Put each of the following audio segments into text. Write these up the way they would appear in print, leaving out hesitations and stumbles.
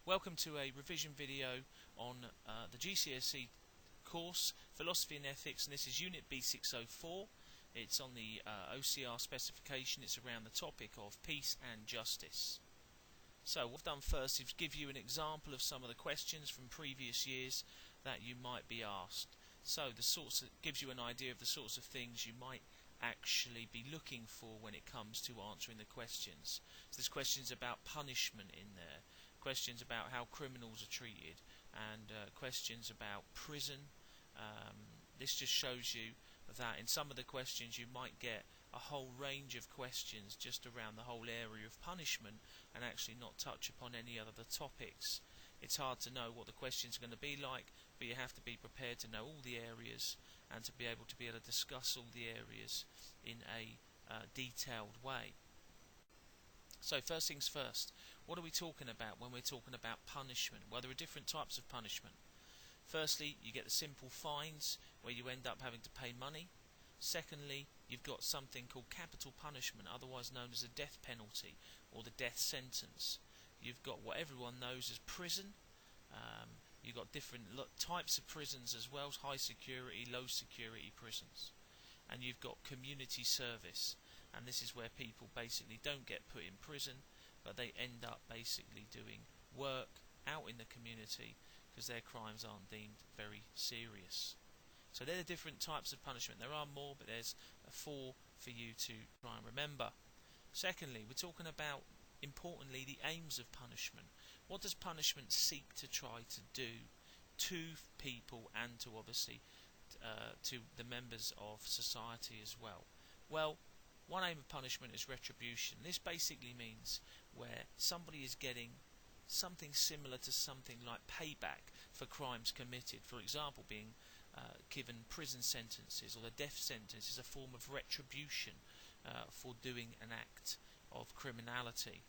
Welcome to a revision video on the GCSE course, Philosophy and Ethics, and this is Unit B604. It's on the OCR specification. It's around the topic of peace and justice. So what I've done first is give you an example of some of the questions from previous years that you might be asked. So gives you an idea of the sorts of things you might actually be looking for when it comes to answering the questions. So there's questions about punishment in there, questions about how criminals are treated, and questions about prison. This just shows you that in some of the questions you might get a whole range of questions just around the whole area of punishment and actually not touch upon any other topics. It's hard to know what the questions are going to be like, but you have to be prepared to know all the areas and to be able to discuss all the areas in a detailed way. So first things first, what are we talking about when we're talking about punishment? Well, there are different types of punishment. Firstly, you get the simple fines where you end up having to pay money. Secondly, you've got something called capital punishment, otherwise known as the death penalty or the death sentence. You've got what everyone knows as prison. You've got different types of prisons as well, high security, low security prisons. And you've got community service, and this is where people basically don't get put in prison, but they end up basically doing work out in the community because their crimes aren't deemed very serious. So they're the different types of punishment. There are more, but there's 4 for you to try and remember. Secondly, we're talking about, importantly, the aims of punishment. What does punishment seek to try to do to people and to obviously to the members of society as well? Well, one aim of punishment is retribution. This basically means where somebody is getting something similar to something like payback for crimes committed. For example, being given prison sentences or the death sentence is a form of retribution for doing an act of criminality.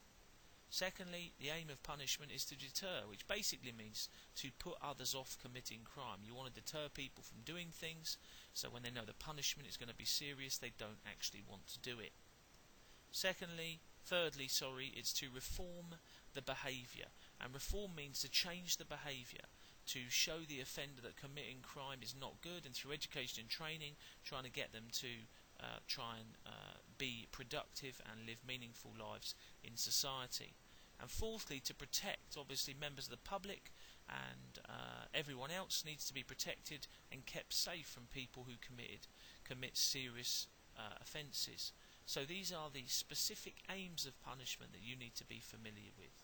Secondly, the aim of punishment is to deter, which basically means to put others off committing crime. You want to deter people from doing things, so when they know the punishment is going to be serious, they don't actually want to do it. Thirdly, it's to reform the behaviour, and reform means to change the behaviour, to show the offender that committing crime is not good, and through education and training, trying to get them to try and be productive and live meaningful lives in society. And fourthly, to protect, obviously, members of the public and everyone else needs to be protected and kept safe from people who commit serious offences. So these are the specific aims of punishment that you need to be familiar with.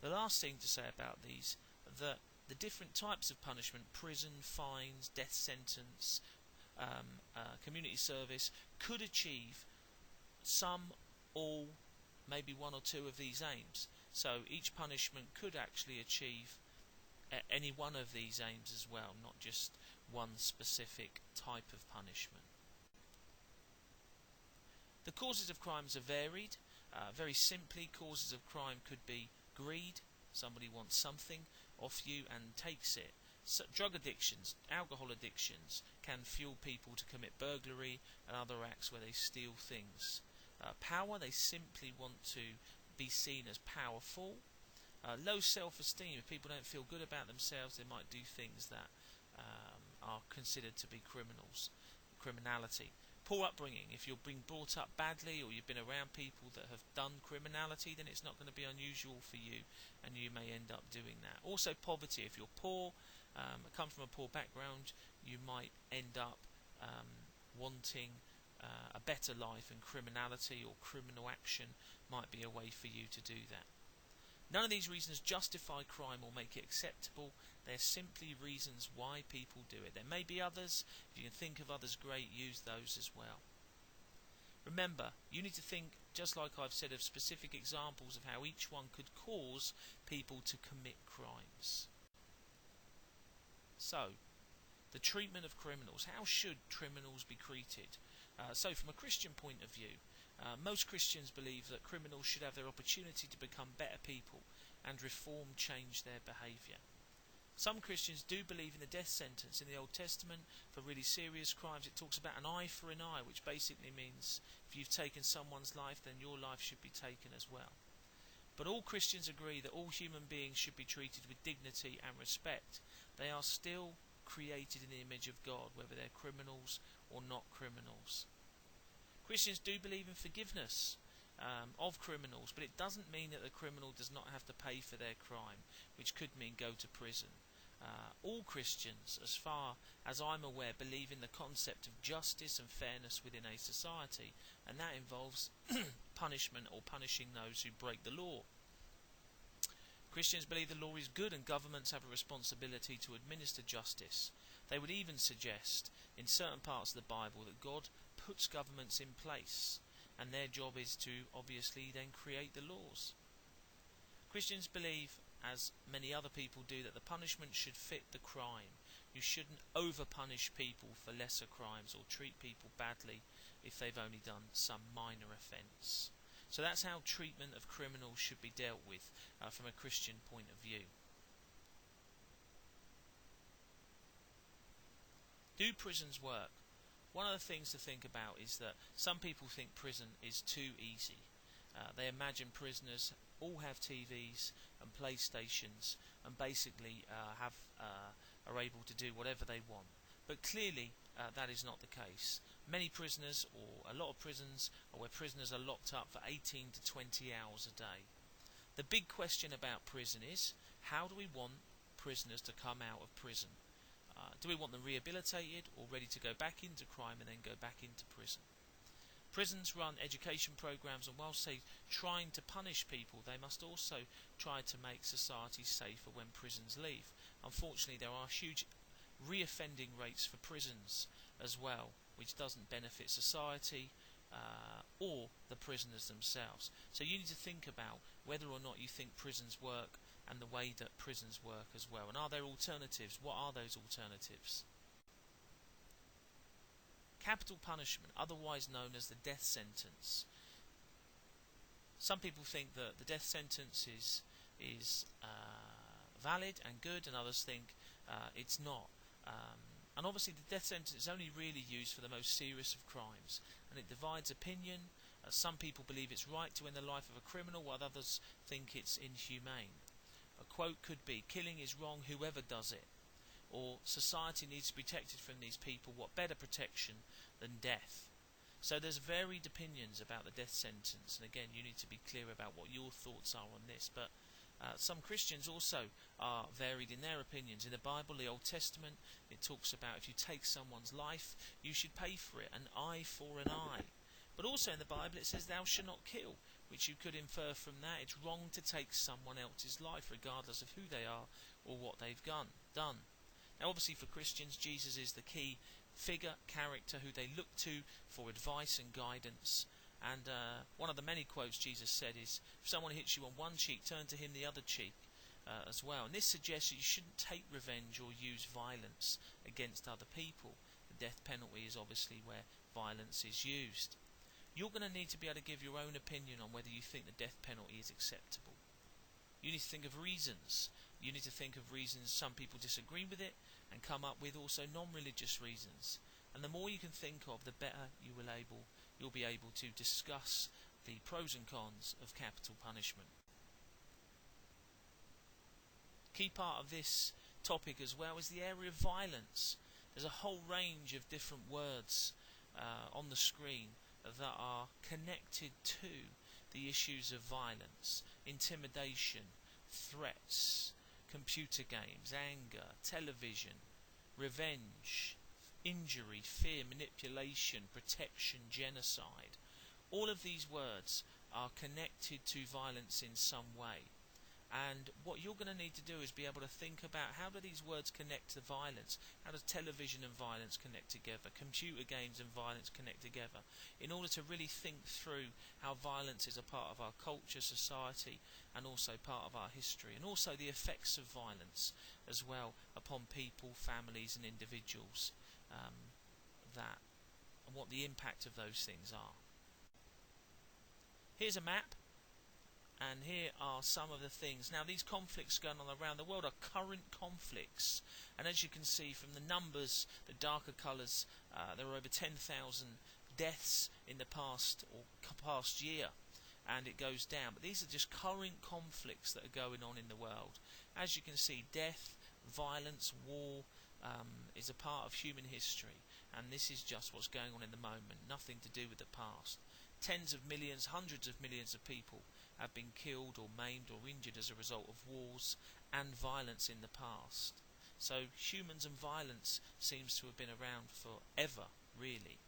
The last thing to say about these, that the different types of punishment, prison, fines, death sentence, community service, could achieve some, all, maybe 1 or 2 of these aims. So each punishment could actually achieve any one of these aims as well, not just one specific type of punishment. The causes of crimes are varied. Very simply, causes of crime could be greed. Somebody wants something off you and takes it. So drug addictions, alcohol addictions can fuel people to commit burglary and other acts where they steal things. Power, they simply want to be seen as powerful. Low self-esteem, if people don't feel good about themselves, they might do things that are considered to be criminality. Poor upbringing, if you're being brought up badly or you've been around people that have done criminality, then it's not going to be unusual for you and you may end up doing that. Also poverty, if you're poor, come from a poor background, you might end up wanting a better life, and criminality or criminal action might be a way for you to do that. None of these reasons justify crime or make it acceptable. They're simply reasons why people do it. There may be others. If you can think of others, great, use those as well. Remember, you need to think, just like I've said, of specific examples of how each one could cause people to commit crimes. So, the treatment of criminals. How should criminals be treated? So from a Christian point of view, most Christians believe that criminals should have their opportunity to become better people and reform, change their behaviour. Some Christians do believe in the death sentence. In the Old Testament, for really serious crimes, it talks about an eye for an eye, which basically means if you've taken someone's life, then your life should be taken as well. But all Christians agree that all human beings should be treated with dignity and respect. They are still created in the image of God, whether they're criminals or not criminals. Christians do believe in forgiveness of criminals, but it doesn't mean that the criminal does not have to pay for their crime, which could mean go to prison. All Christians, as far as I'm aware, believe in the concept of justice and fairness within a society, and that involves punishment or punishing those who break the law. Christians believe the law is good and governments have a responsibility to administer justice. They would even suggest in certain parts of the Bible that God puts governments in place, and their job is to obviously then create the laws. Christians believe, as many other people do, that the punishment should fit the crime. You shouldn't over-punish people for lesser crimes or treat people badly if they've only done some minor offence. So that's how treatment of criminals should be dealt with from a Christian point of view. Do prisons work? One of the things to think about is that some people think prison is too easy. They imagine prisoners all have TVs and PlayStations and basically are able to do whatever they want. But clearly that is not the case. Many prisoners, or a lot of prisons, are where prisoners are locked up for 18 to 20 hours a day. The big question about prison is, how do we want prisoners to come out of prison? Do we want them rehabilitated or ready to go back into crime and then go back into prison? Prisons run education programs, and whilst they trying to punish people, they must also try to make society safer when prisons leave. Unfortunately, there are huge reoffending rates for prisons as well, which doesn't benefit society or the prisoners themselves. So you need to think about whether or not you think prisons work and the way that prisons work as well. And are there alternatives? What are those alternatives? Capital punishment, otherwise known as the death sentence. Some people think that the death sentence is valid and good, and others think it's not. And obviously the death sentence is only really used for the most serious of crimes, and it divides opinion. Some people believe it's right to end the life of a criminal, while others think it's inhumane. A quote could be, "Killing is wrong, whoever does it." Or, "Society needs to be protected from these people. What better protection than death?" So there's varied opinions about the death sentence, and again, you need to be clear about what your thoughts are on this. But some Christians also are varied in their opinions. In the Bible, the Old Testament, it talks about if you take someone's life, you should pay for it, an eye for an eye. But also in the Bible it says thou shalt not kill, which you could infer from that it's wrong to take someone else's life, regardless of who they are or what they've done. Now obviously for Christians, Jesus is the key figure, character who they look to for advice and guidance. And one of the many quotes Jesus said is, if someone hits you on one cheek, turn to him the other cheek as well. And this suggests that you shouldn't take revenge or use violence against other people. The death penalty is obviously where violence is used. You're going to need to be able to give your own opinion on whether you think the death penalty is acceptable. You need to think of reasons. You need to think of reasons some people disagree with it, and come up with also non-religious reasons. And the more you can think of, the better you'll be able to discuss the pros and cons of capital punishment. Key part of this topic as well is the area of violence. There's a whole range of different words on the screen that are connected to the issues of violence, intimidation, threats, computer games, anger, television, revenge, injury, fear, manipulation, protection, genocide. All of these words are connected to violence in some way. And what you're going to need to do is be able to think about, how do these words connect to violence? How does television and violence connect together? Computer games and violence connect together? In order to really think through how violence is a part of our culture, society, and also part of our history. And also the effects of violence as well upon people, families and individuals. And what the impact of those things are. Here's a map. And here are some of the things. Now these conflicts going on around the world are current conflicts. And as you can see from the numbers, the darker colours, there are over 10,000 deaths in the past year. and it goes down. But these are just current conflicts that are going on in the world. As you can see, death, violence, war is a part of human history, and this is just what's going on in the moment, nothing to do with the past. Tens of millions, hundreds of millions of people have been killed or maimed or injured as a result of wars and violence in the past. So humans and violence seems to have been around forever, really.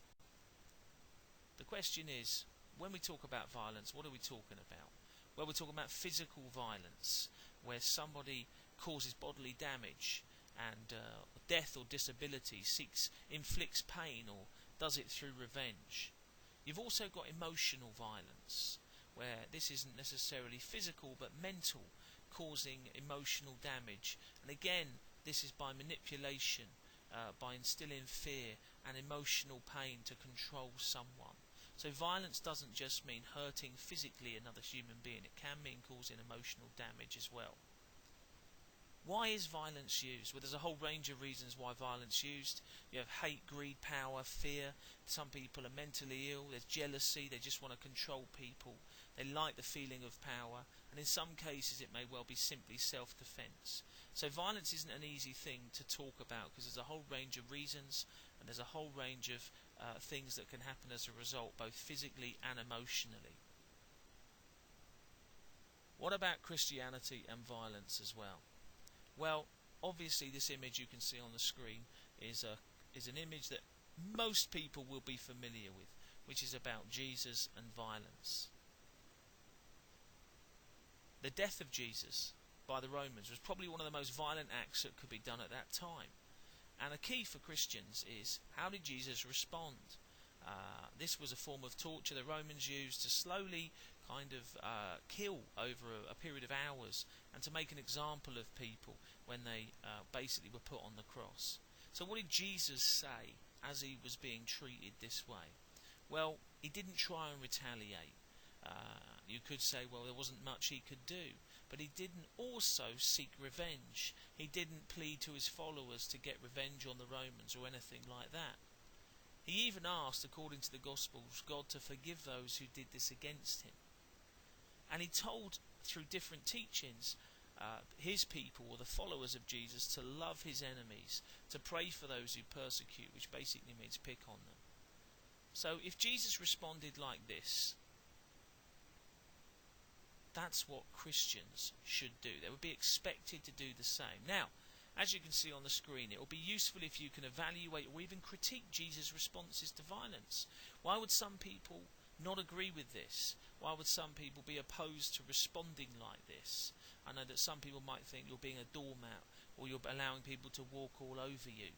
The question is, when we talk about violence, what are we talking about? Well, we're talking about physical violence, where somebody causes bodily damage and death or disability, inflicts pain or does it through revenge. You've also got emotional violence, where this isn't necessarily physical but mental, causing emotional damage. And again, this is by manipulation, by instilling fear and emotional pain to control someone. So violence doesn't just mean hurting physically another human being, it can mean causing emotional damage as well. Why is violence used? Well, there's a whole range of reasons why violence is used. You have hate, greed, power, fear. Some people are mentally ill. There's jealousy. They just want to control people. They like the feeling of power. And in some cases it may well be simply self-defense. So violence isn't an easy thing to talk about, because there's a whole range of reasons and there's a whole range of things that can happen as a result, both physically and emotionally. What about Christianity and violence as well? Well, obviously this image you can see on the screen is an image that most people will be familiar with, which is about Jesus and violence. The death of Jesus by the Romans was probably one of the most violent acts that could be done at that time. And a key for Christians is, how did Jesus respond? This was a form of torture the Romans used to slowly kind of kill over a period of hours, and to make an example of people when they basically were put on the cross. So what did Jesus say as he was being treated this way? Well, he didn't try and retaliate. You could say, well, there wasn't much he could do, but he didn't also seek revenge. He didn't plead to his followers to get revenge on the Romans or anything like that. He even asked, according to the Gospels, God to forgive those who did this against him. And he told, through different teachings, his people, or the followers of Jesus, to love his enemies, to pray for those who persecute, which basically means pick on them. So if Jesus responded like this, that's what Christians should do. They would be expected to do the same. Now, as you can see on the screen, it will be useful if you can evaluate or even critique Jesus' responses to violence. Why would some people not agree with this? Why would some people be opposed to responding like this? I know that some people might think you're being a doormat, or you're allowing people to walk all over you,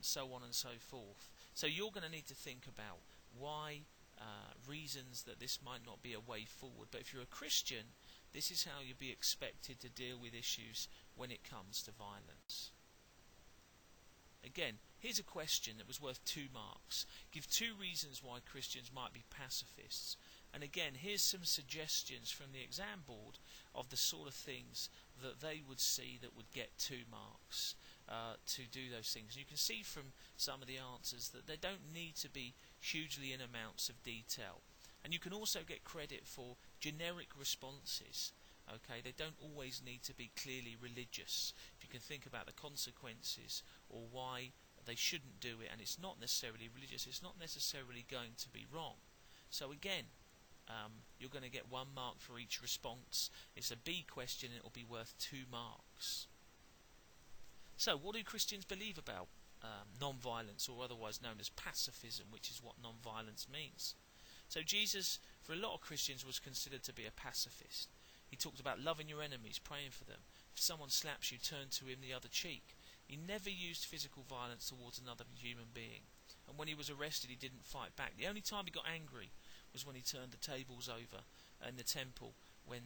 so on and so forth. So you're going to need to think about why reasons that this might not be a way forward. But if you're a Christian, this is how you'll be expected to deal with issues when it comes to violence. Again, here's a question that was worth 2 marks. Give 2 reasons why Christians might be pacifists. And again, here's some suggestions from the exam board of the sort of things that they would see that would get 2 marks to do those things. You can see from some of the answers that they don't need to be hugely in amounts of detail. And you can also get credit for generic responses. Okay, they don't always need to be clearly religious. If you can think about the consequences or why they shouldn't do it, and it's not necessarily religious, it's not necessarily going to be wrong. So again, you're going to get 1 mark for each response. It's a B question, and it will be worth 2 marks. So what do Christians believe about non-violence, or otherwise known as pacifism, which is what non-violence means? So Jesus, for a lot of Christians, was considered to be a pacifist. He talked about loving your enemies, praying for them. If someone slaps you, turn to him the other cheek. He never used physical violence towards another human being. And when he was arrested, he didn't fight back. The only time he got angry was when he turned the tables over in the temple, when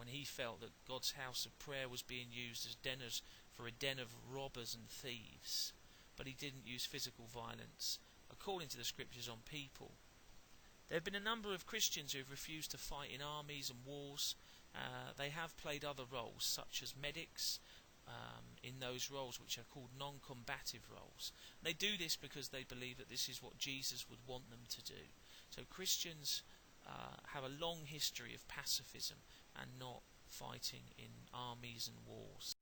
he felt that God's house of prayer was being used as for a den of robbers and thieves. But he didn't use physical violence, according to the scriptures, on people. There have been a number of Christians who have refused to fight in armies and wars. They have played other roles, such as medics, in those roles which are called non-combative roles. They do this because they believe that this is what Jesus would want them to do. So Christians have a long history of pacifism and not fighting in armies and wars.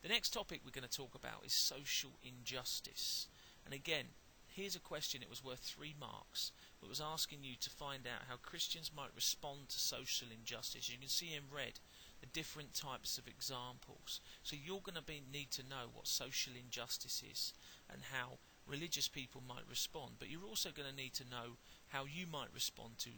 The next topic we're going to talk about is social injustice. And again, here's a question, it was worth 3 marks. It was asking you to find out how Christians might respond to social injustice. You can see in red the different types of examples. So you're going to need to know what social injustice is and how religious people might respond. But you're also going to need to know how you might respond to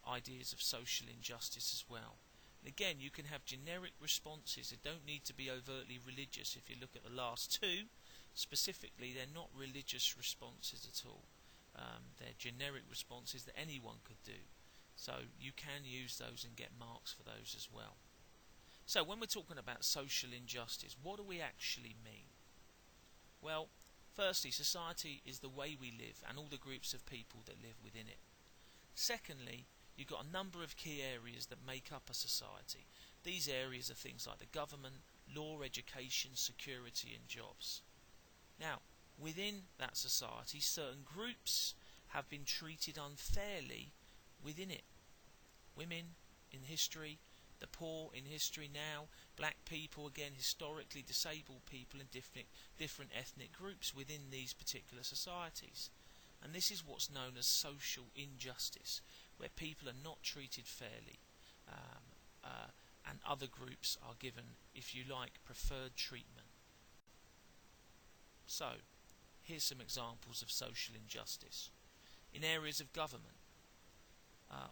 ideas of social injustice as well. And again, you can have generic responses that don't need to be overtly religious. If you look at the last 2, specifically, they're not religious responses at all. They're generic responses that anyone could do. So you can use those and get marks for those as well. So when we're talking about social injustice, what do we actually mean? Well, firstly, society is the way we live and all the groups of people that live within it. Secondly, you've got a number of key areas that make up a society. These areas are things like the government, law, education, security and jobs. Now, within that society, certain groups have been treated unfairly within it. Women in history, the poor in history now, black people, again historically, disabled people and different ethnic groups within these particular societies. And this is what's known as social injustice, where people are not treated fairly and other groups are given, if you like, preferred treatment. So, here's some examples of social injustice. In areas of government,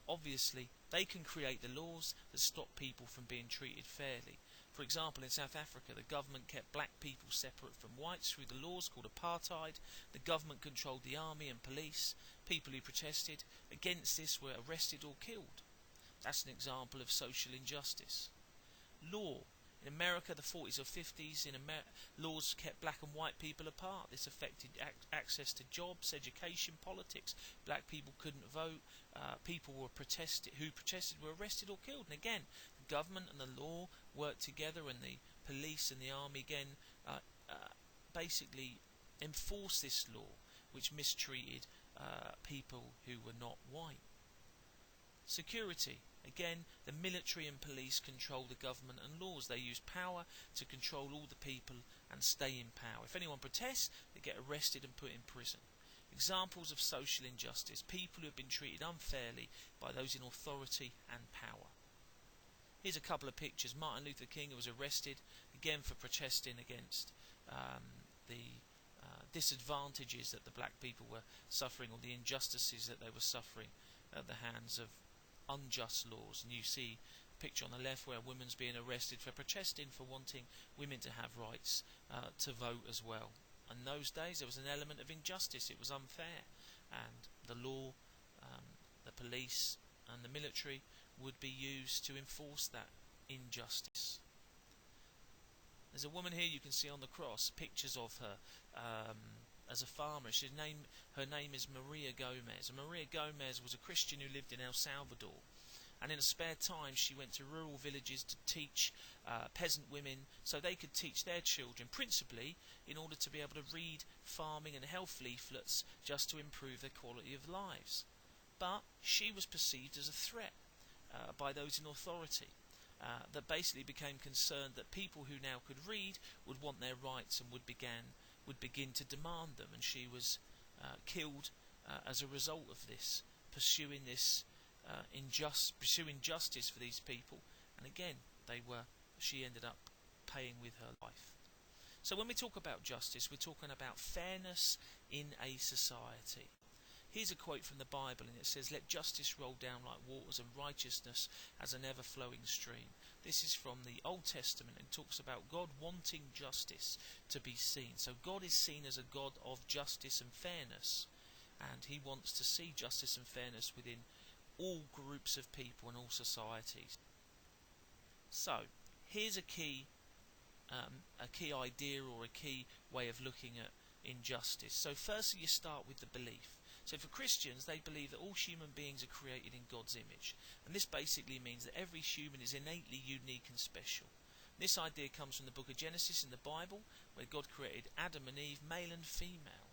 obviously, they can create the laws that stop people from being treated fairly. For example, in South Africa, the government kept black people separate from whites through the laws called apartheid. The government controlled the army and police. People who protested against this were arrested or killed. That's an example of social injustice. Law. In America, the 40s or 50s, laws kept black and white people apart. This affected access to jobs, education, politics. Black people couldn't vote. People who protested were arrested or killed. And again, the government and the law worked together, and the police and the army again basically enforced this law, which mistreated people who were not white. Security. Again, the military and police control the government and laws. They use power to control all the people and stay in power. If anyone protests, they get arrested and put in prison. Examples of social injustice: people who have been treated unfairly by those in authority and power. Here's a couple of pictures. Martin Luther King was arrested, again for protesting against the disadvantages that the black people were suffering, or the injustices that they were suffering at the hands of unjust laws. And you see a picture on the left where a woman's being arrested for protesting for wanting women to have rights to vote as well. In those days there was an element of injustice. It was unfair, and the law, the police and the military would be used to enforce that injustice. There's a woman here you can see on the cross, pictures of her as a farmer. Her name is Maria Gomez. And Maria Gomez was a Christian who lived in El Salvador. And in a spare time she went to rural villages to teach peasant women so they could teach their children, principally in order to be able to read farming and health leaflets just to improve their quality of lives. But she was perceived as a threat by those in authority. That basically became concerned that people who now could read would want their rights and would begin to demand them, and she was killed as a result of this, pursuing justice for these people. And again, she ended up paying with her life. So when we talk about justice, we're talking about fairness in a society. Here's a quote from the Bible, and it says, "Let justice roll down like waters and righteousness as an ever-flowing stream." This is from the Old Testament and talks about God wanting justice to be seen. So God is seen as a God of justice and fairness, and he wants to see justice and fairness within all groups of people and all societies. So here's a key idea or a key way of looking at injustice. So firstly, you start with the belief. So for Christians, they believe that all human beings are created in God's image. And this basically means that every human is innately unique and special. This idea comes from the book of Genesis in the Bible, where God created Adam and Eve, male and female.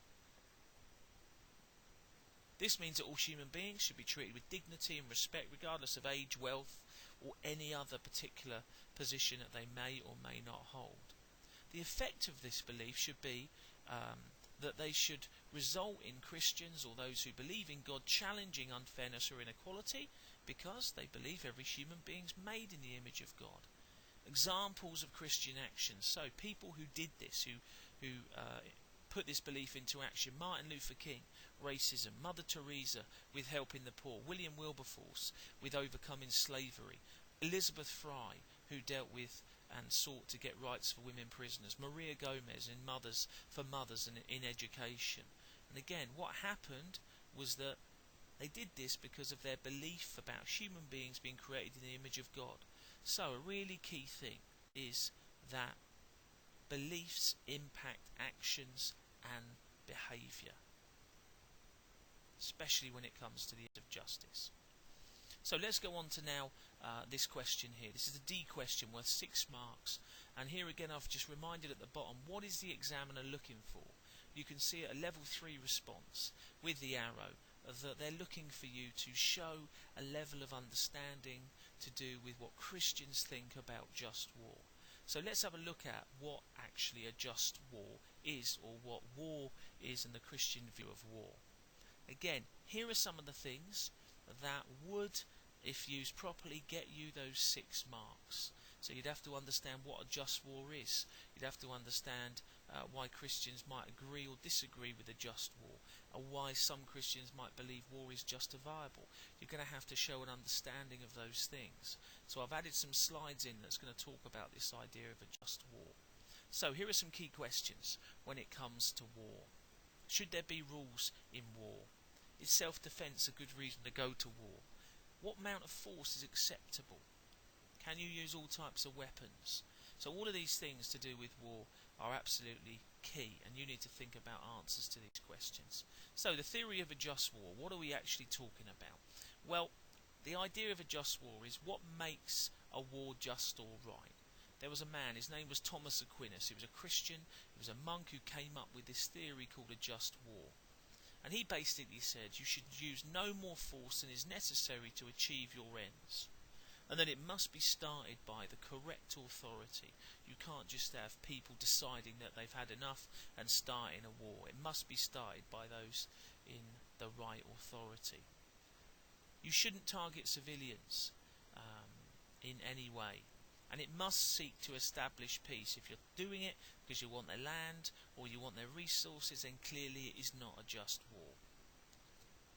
This means that all human beings should be treated with dignity and respect regardless of age, wealth, or any other particular position that they may or may not hold. The effect of this belief should be that they should result in Christians or those who believe in God challenging unfairness or inequality because they believe every human being is made in the image of God. Examples of Christian actions. So people who did this, who put this belief into action: Martin Luther King, racism; Mother Teresa, with helping the poor; William Wilberforce, with overcoming slavery; Elizabeth Fry, who dealt with and sought to get rights for women prisoners; Maria Gomez in Mothers for Mothers and in education. And again, what happened was that they did this because of their belief about human beings being created in the image of God. So a really key thing is that beliefs impact actions and behaviour, especially when it comes to the issue of justice. So let's go on to now this question here. This is a D question worth 6 marks. And here again I've just reminded at the bottom, what is the examiner looking for? You can see a level 3 response with the arrow that they're looking for you to show a level of understanding to do with what Christians think about just war. So let's have a look at what actually a just war is, or what war is in the Christian view of war. Again, here are some of the things that would, if used properly, get you those 6 marks. So you'd have to understand what a just war is. You'd have to understand why Christians might agree or disagree with a just war, and why some Christians might believe war is justifiable. You're going to have to show an understanding of those things. So I've added some slides in that's going to talk about this idea of a just war. So here are some key questions when it comes to war. Should there be rules in war? Is self-defense a good reason to go to war? What amount of force is acceptable? Can you use all types of weapons? So all of these things to do with war are absolutely key, and you need to think about answers to these questions. So the theory of a just war, what are we actually talking about? Well, the idea of a just war is what makes a war just or right. There was a man, his name was Thomas Aquinas. He was a Christian, he was a monk who came up with this theory called a just war. And he basically said you should use no more force than is necessary to achieve your ends. And that it must be started by the correct authority. You can't just have people deciding that they've had enough and starting a war. It must be started by those in the right authority. You shouldn't target civilians in any way. And it must seek to establish peace. If you're doing it because you want their land or you want their resources, then clearly it is not a just war.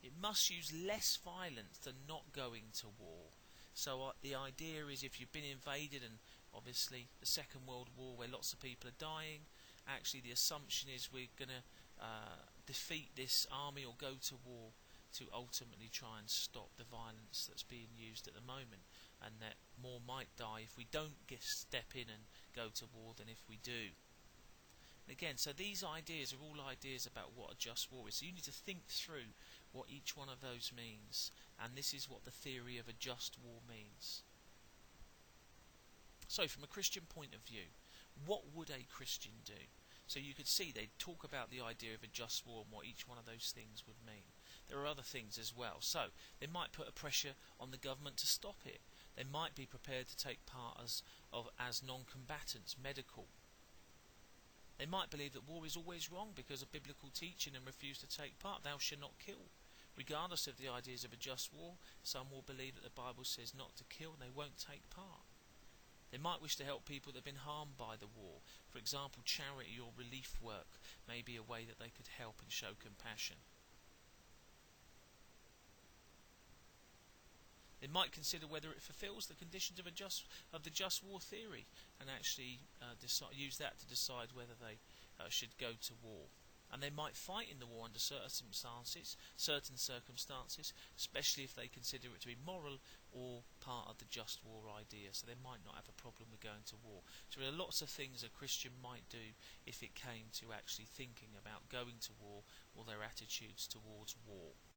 It must use less violence than not going to war. So the idea is, if you've been invaded, and obviously the Second World War where lots of people are dying, actually the assumption is we're going to defeat this army or go to war to ultimately try and stop the violence that's being used at the moment, and that more might die if we don't step in and go to war than if we do. Again, so these ideas are all ideas about what a just war is. So you need to think through what each one of those means, and this is what the theory of a just war means. So from a Christian point of view, what would a Christian do? So you could see they'd talk about the idea of a just war and what each one of those things would mean. There are other things as well. So they might put a pressure on the government to stop it. They might be prepared to take part as non-combatants, medical. They might believe that war is always wrong because of biblical teaching and refuse to take part. Thou shalt not kill. Regardless of the ideas of a just war, some will believe that the Bible says not to kill and they won't take part. They might wish to help people that have been harmed by the war. For example, charity or relief work may be a way that they could help and show compassion. They might consider whether it fulfills the conditions of the just war theory, and actually use that to decide whether they should go to war. And they might fight in the war under certain circumstances, especially if they consider it to be moral or part of the just war idea. So they might not have a problem with going to war. So there are lots of things a Christian might do if it came to actually thinking about going to war, or their attitudes towards war.